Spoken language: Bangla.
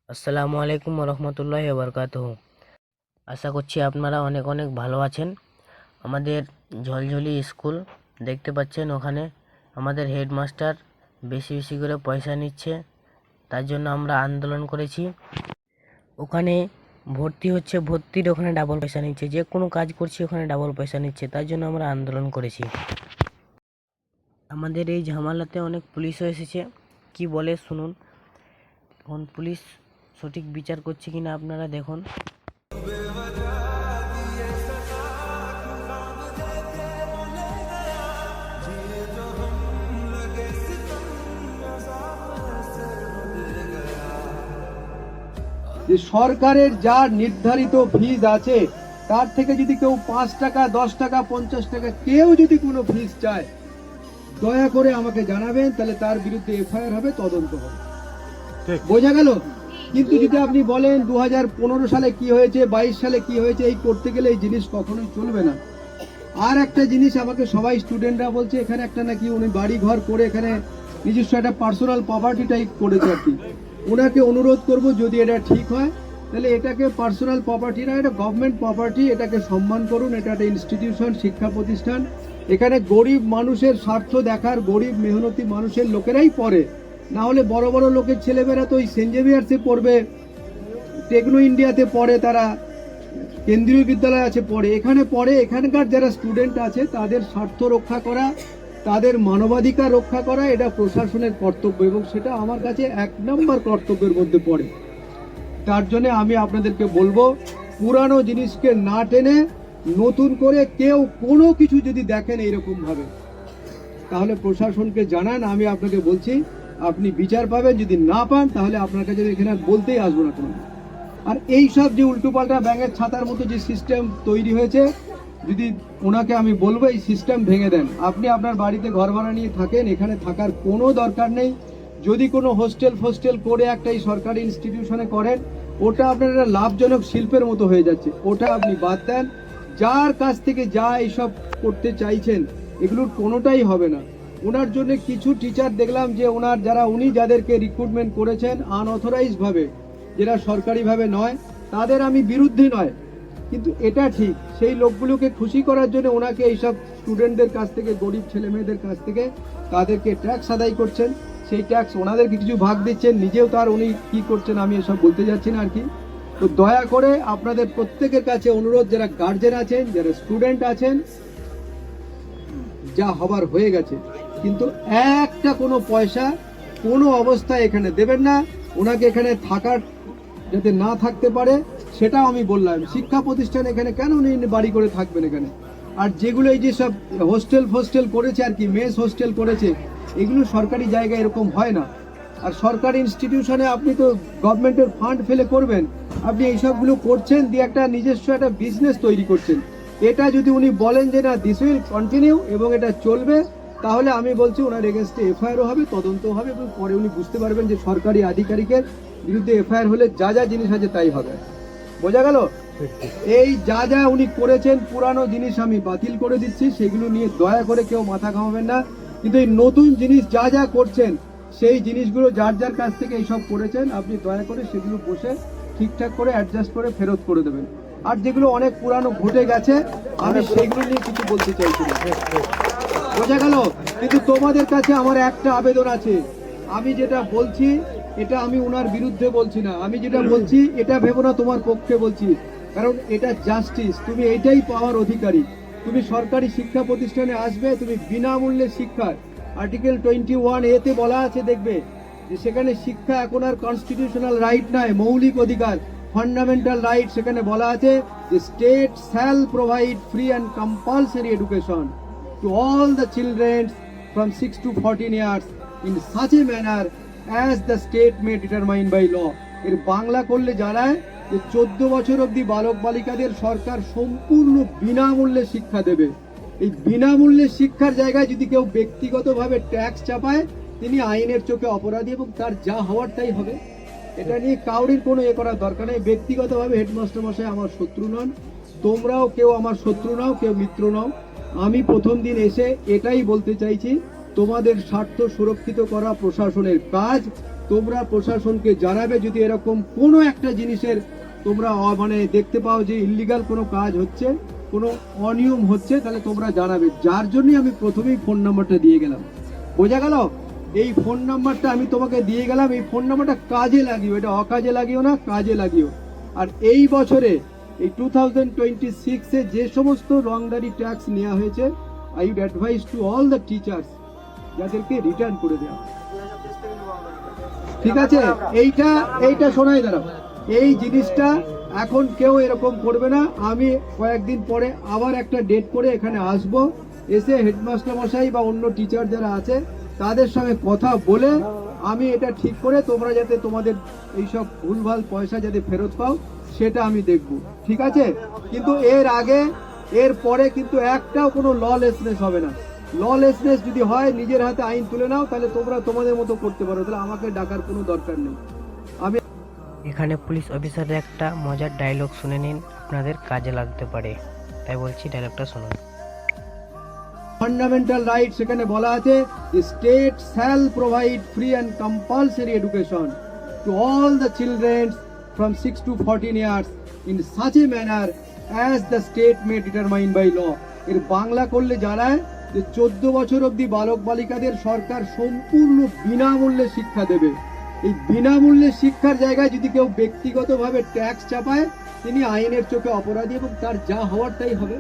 আসসালামু আলাইকুম রহমতুল্লাহি ওয়া বারাকাতুহু। আশা করছি আপনারা অনেক অনেক ভালো আছেন। আমাদের ঝলঝলি স্কুল দেখতে পাচ্ছেন, ওখানে আমাদের হেডমাস্টার বেশি বেশি করে পয়সা নিচ্ছে। তার জন্য আমরা আন্দোলন করেছি। ওখানে ভর্তি হচ্ছে, ভর্তির ওখানে ডাবল পয়সা নিচ্ছে। যে কোনো কাজ করছি ওখানে ডাবল পয়সা নিচ্ছে। তার জন্য আমরা আন্দোলন করেছি। আমাদের এই ঝামেলাতে অনেক পুলিশও এসেছে। কি বলে শুনুন। এখন পুলিশ সঠিক বিচার করছে কিনা আপনারা দেখুন। যে সরকারের যা নির্ধারিত ফিজ আছে তার থেকে যদি কেউ 5 টাকা 10 টাকা 50 টাকা কেউ যদি কোনো ফিজ চায়, দয়া করে আমাকে জানাবেন, তাহলে তার বিরুদ্ধে এফআইআর হবে, তদন্ত হবে। বোঝা গেল? কিন্তু যদি আপনি বলেন 2015 সালে কি হয়েছে, 22 সালে কি হয়েছে, এই করতে গেলে এই জিনিস কখনোই চলবে না। আর একটা জিনিস আমাকে সবাই স্টুডেন্টরা বলছে, এখানে একটা নাকি উনি বাড়ি ঘর করে এখানে নিজস্ব একটা পার্সোনাল প্রপার্টি টাইপ করেছে আর কি। ওনাকে অনুরোধ করব, যদি এটা ঠিক হয় তাহলে এটাকে পার্সোনাল প্রপার্টি না, এটা গভর্নমেন্ট প্রপার্টি, এটাকে সম্মান করুন। এটা একটা ইনস্টিটিউশন, শিক্ষা প্রতিষ্ঠান। এখানে গরিব মানুষের স্বার্থ দেখার, গরিব মেহনতি মানুষের লোকেরাই পড়ে, না হলে বড় বড় লোকের ছেলেমেয়েরা তো ওই সেন্ট জেভিয়ার্সে পড়বে, টেকনো ইন্ডিয়াতে পড়ে, তারা কেন্দ্রীয় বিদ্যালয় আছে পড়ে, এখানে পড়ে। এখানকার যারা স্টুডেন্ট আছে তাদের স্বার্থ রক্ষা করা, তাদের মানবাধিকার রক্ষা করা, এটা প্রশাসনের কর্তব্য, এবং সেটা আমার কাছে 1 নম্বর কর্তব্যের মধ্যে পড়ে। তার জন্য আমি আপনাদেরকে বলবো, পুরানো জিনিসকে না টেনে নতুন করে কেউ কোনো কিছু যদি দেখেন এইরকম ভাবে, তাহলে প্রশাসনকে জানান। আমি আপনাকে বলছি, আপনি বিচার পাবেন। যদি না পান তাহলে আপনার কাছে এখানে আর বলতেই আসবো না কোনো। আর এই সব যে উল্টোপাল্টা ব্যাঙের ছাতার মতো যে সিস্টেম তৈরি হয়েছে, যদি ওনাকে আমি বলবো এই সিস্টেম ভেঙে দেন। আপনি আপনার বাড়িতে ঘর ভাড়া নিয়ে থাকেন, এখানে থাকার কোনো দরকার নেই। যদি কোনো হোস্টেল করে একটা এই সরকারি ইনস্টিটিউশনে করেন, ওটা আপনার একটা লাভজনক শিল্পের মতো হয়ে যাচ্ছে, ওটা আপনি বাদ দেন। যার কাছ থেকে যা এইসব করতে চাইছেন, এগুলোর কোনোটাই হবে না। ওনার জন্য কিছু টিচার দেখলাম যে উনি যাদেরকে রিক্রুটমেন্ট করেছেন আনঅথরাইজড ভাবে, যেটা সরকারিভাবে নয়, তাদের আমি বিরুদ্ধে নয়, কিন্তু এটা ঠিক সেই লোকগুলোকে খুশি করার জন্য ওনাকে এইসব স্টুডেন্টদের কাছ থেকে, গরিব ছেলে মেয়েদের কাছ থেকে তাদেরকে ট্যাক্স আদায় করছেন, সেই ট্যাক্স ওনাদেরকে কিছু ভাগ দিচ্ছেন, নিজেও তার উনি কি করছেন আমি এসব বলতে যাচ্ছি না আর কি। তো দয়া করে আপনাদের প্রত্যেকের কাছে অনুরোধ, যারা গার্জেন আছেন, যারা স্টুডেন্ট আছেন, যা হবার হয়ে গেছে, কিন্তু একটা কোনো পয়সা কোনো অবস্থায় এখানে দেবেন না। ওনাকে এখানে থাকার যাতে না থাকতে পারে সেটাও আমি বললাম। শিক্ষা প্রতিষ্ঠান এখানে কেন উনি বাড়ি করে থাকবেন এখানে? আর যেগুলো এই যে সব হোস্টেল করেছে আর কি, মেস হোস্টেল করেছে, এগুলো সরকারি জায়গায় এরকম হয় না। আর সরকারি ইনস্টিটিউশনে আপনি তো গভর্নমেন্টের ফান্ড ফেলে করবেন, আপনি এইসবগুলো করছেন দিয়ে একটা নিজস্ব একটা বিজনেস তৈরি করছেন। এটা যদি উনি বলেন যে না, দিস উইল কন্টিনিউ এবং এটা চলবে, তাহলে আমি বলছি ওনার এগেনস্টে এফআইআরও হবে, তদন্ত হবে, এবং পরে উনি বুঝতে পারবেন যে সরকারি আধিকারিকের বিরুদ্ধে এফআইআর হলে যা যা জিনিস আছে তাই হবে। বোঝা গেল? এই যা যা উনি করেছেন, পুরানো জিনিস আমি বাতিল করে দিচ্ছি, সেগুলো নিয়ে দয়া করে কেউ মাথা ঘামাবেন না। কিন্তু এই নতুন জিনিস যা যা করছেন, সেই জিনিসগুলো যার যার কাছ থেকে এইসব করেছেন, আপনি দয়া করে সেগুলো বসে ঠিকঠাক করে অ্যাডজাস্ট করে ফেরত করে দেবেন। আর যেগুলো অনেক পুরানো ঘটে গেছে, আমি সেগুলো নিয়ে কিছু বলতে চাইছি না। বোঝা গেল? কিন্তু তোমাদের কাছে আমার একটা আবেদন আছে, আমি যেটা বলছি এটা আমি ওনার বিরুদ্ধে বলছি না, আমি যেটা বলছি এটা ভেবো না তোমার পক্ষে বলছি, কারণ এটা জাস্টিস, তুমি এইটাই পাওয়ার অধিকারী। তুমি সরকারি শিক্ষা প্রতিষ্ঠানে আসবে, তুমি বিনামূল্যে শিক্ষা, আর্টিকেল 21A তে বলা আছে, দেখবে যে সেখানে শিক্ষা এখন আর কনস্টিটিউশনাল রাইট নয়, মৌলিক অধিকার, ফান্ডামেন্টাল রাইট। সেখানে বলা আছে যে state shall provide free and compulsory education to all the children from 6 to 14 years in such a manner as the state may determine by law. এর বাংলা করলে জানায় যে 14 বছর অবধি বালক বালিকাদের সরকার সম্পূর্ণ বিনামূল্যে শিক্ষা দেবে। এই বিনামূল্যে শিক্ষার জায়গায় যদি কেউ ব্যক্তিগতভাবে ট্যাক্স চাপায়, তিনি আইনের চোখে অপরাধী এবং তার যা হওয়ার তাই হবে। এটা নিয়ে কাউরির কোনো করার দরকার নেই। ব্যক্তিগতভাবে হেডমাস্টার মশাই আমার শত্রু নন, তোমরাও কেউ আমার শত্রু নাও, কেউ মিত্র নাও। আমি প্রথম দিন এসে এটাই বলতে চাইছি, তোমাদের স্বার্থ সুরক্ষিত করা প্রশাসনের কাজ, তোমরা প্রশাসনকে জানাবে যদি এরকম কোনো একটা জিনিসের তোমরা মানে দেখতে পাও যে ইল্লিগাল কোনো কাজ হচ্ছে, কোনো অনিয়ম হচ্ছে, তাহলে তোমরা জানাবে। যার জন্যই আমি প্রথমেই ফোন নাম্বারটা দিয়ে গেলাম। বোঝা গেল? এই ফোন নাম্বারটা আমি তোমাকে দিয়ে গেলাম, এই ফোন নাম্বারটা কাজে লাগিও, এটা অকাজে লাগিও না, কাজে লাগিও। আর এই বছরে এই 2026-এ যে সমস্ত রংদারি ট্যাক্স নেওয়া হয়েছে, I would advise to all the teachers যাদেরকে রিটার্ন করে দেওয়া। ঠিক আছে? এইটা শোনাই দাঁড়াও, এই জিনিসটা এখন কেউ এরকম করবে না। আমি কয়েকদিন পরে আবার একটা ডেট করে এখানে আসব, এসে হেডমাস্টার মশাই বা অন্য টিচার যারা আছে তাদের সঙ্গে কথা বলে আমি এটা ঠিক করে তোমরা যাতে তোমাদের এইসব ভুলভাল পয়সা যাতে ফেরত পাও সেটা আমি দেখব। ঠিক আছে? কিন্তু এর আগে এর পরে কিন্তু একটাও কোনো ললেসনেস হবে না। ললেসনেস যদি হয়, নিজের হাতে আইন তুলে নাও, তাহলে তোমরা তোমাদের মতো করতে পারো, তাহলে আমাকে ডাকার কোনো দরকার নেই। আমি এখানে পুলিশ অফিসারের একটা মজার ডায়লগ শুনে নিন, আপনাদের কাজে লাগতে পারে, তাই বলছি ডায়লগটা শুনুন। ফান্ডামেন্টাল রাইট সেখানে বলা আছে, the state shall provide free and compulsory education to all the children from 6 to 14 years in such a manner as the state may determine by law। এর বাংলা করলে জানায় যে 14 বছর অবধি বালক বালিকাদের সরকার সম্পূর্ণ বিনামূল্যে শিক্ষা দেবে। এই বিনামূল্যে শিক্ষার জায়গায় যদি কেউ ব্যক্তিগতভাবে ট্যাক্স চাপায়, তিনি আইনের চোখে অপরাধী এবং তার যা হওয়ার তাই হবে।